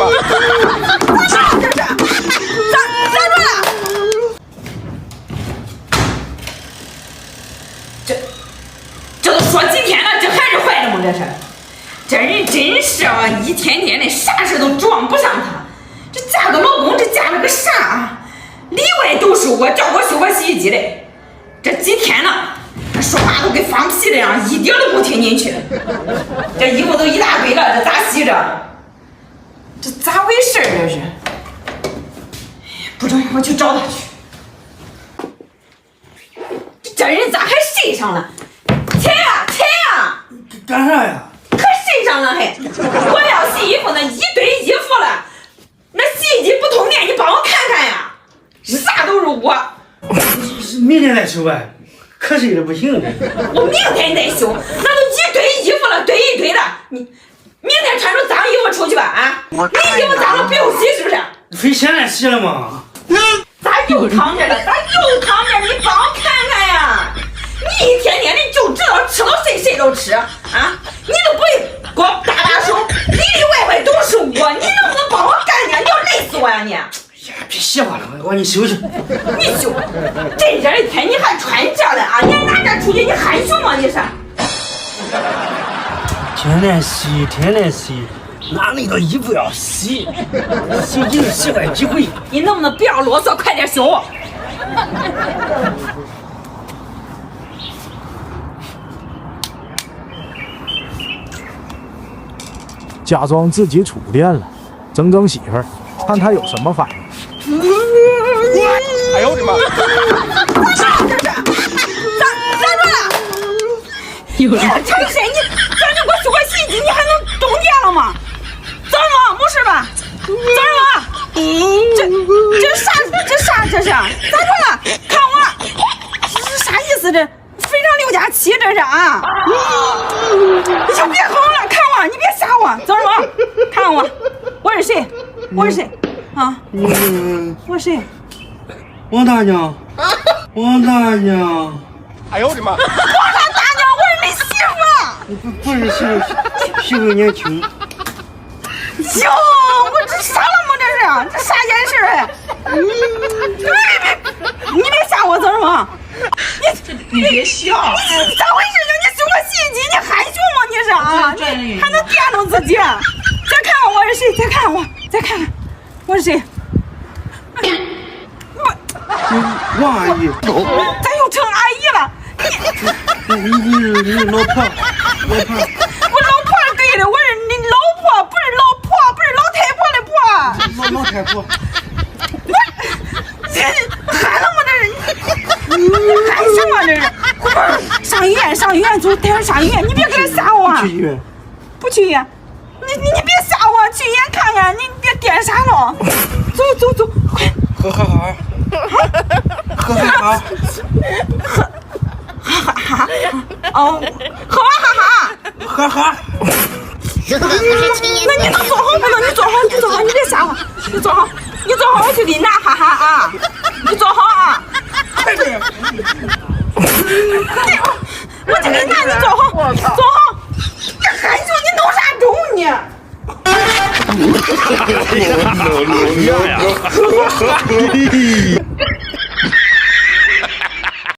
妈！咋了？这都说几天了，这还是坏的吗？这人真是啊，一天天的啥事都装不上他。这嫁个老公，这嫁了个啥啊？里外都是我叫我修我洗衣机的，这几天了，他说话都跟放屁那样，一点都不听进去。这衣服都一大堆了，这咋洗着？这咋回事这是？不中，我去找他去。这人咋还睡上了？起呀！干啥呀？可睡上了还？我要洗衣服呢，一堆衣服了，那洗衣机不通电，你帮我看看呀。啥都是我。明天再修呗，可睡的不行。我明天再修，那都一堆衣服了，堆一堆的。你明天穿着脏衣服出去吧啊！你衣服脏了不用洗是不是？非现在洗了吗？咋又躺着了？你帮我看看呀！你一天天的就知道吃到谁都吃啊！你都不会给我搭手，里里外都是我，你能不能帮我干点？你要累死我呀你！别洗吧了，我给你修。你修，这热的天你还穿这的啊？你拿这出去你害羞吗？你是？天天洗，哪那个衣服要洗？洗衣机洗坏几回？你能不能不要啰嗦，快点修？假装自己触电了，整媳妇儿，看他有什么反应。哎呦我的妈！咋着了？有人陈谁？你赶紧给我修个洗衣机，你还能动电了吗？怎么没事吧？怎么？这啥？这是咋着了？看我，这啥意思？这非常六加七这是啊？你就别哼了，看我，你别吓我，怎么？看我，我是谁？啊？我谁？王大娘。哎呦我的妈！王啥大娘？我是你媳妇。不是媳妇年轻。哟，我这傻了吗？这啥眼神哎？你别吓我，怎么？你别笑！你咋回事呢？你修个洗衣机，你害羞吗？你是啊？还能电动自己？再看看我是谁？再看看我是谁？王阿姨。咋又成阿姨了？你老婆。我老婆对的，我是你老婆，不是老太婆的婆。老太婆。这喊了吗？这是你喊什么？这是上医院，走，带我上医院。你别给他吓我。去医院。不去医院。你别吓我，去医院看看。你别颠傻了。走，快。喝哈哈。哦，喝完哈哈。哈哈。那你能坐好不能？你坐好，你别吓我。你坐好，我去给你拿哈哈啊！你坐好啊！快点！我去给你拿，你坐好。你害羞，你弄啥中你？No.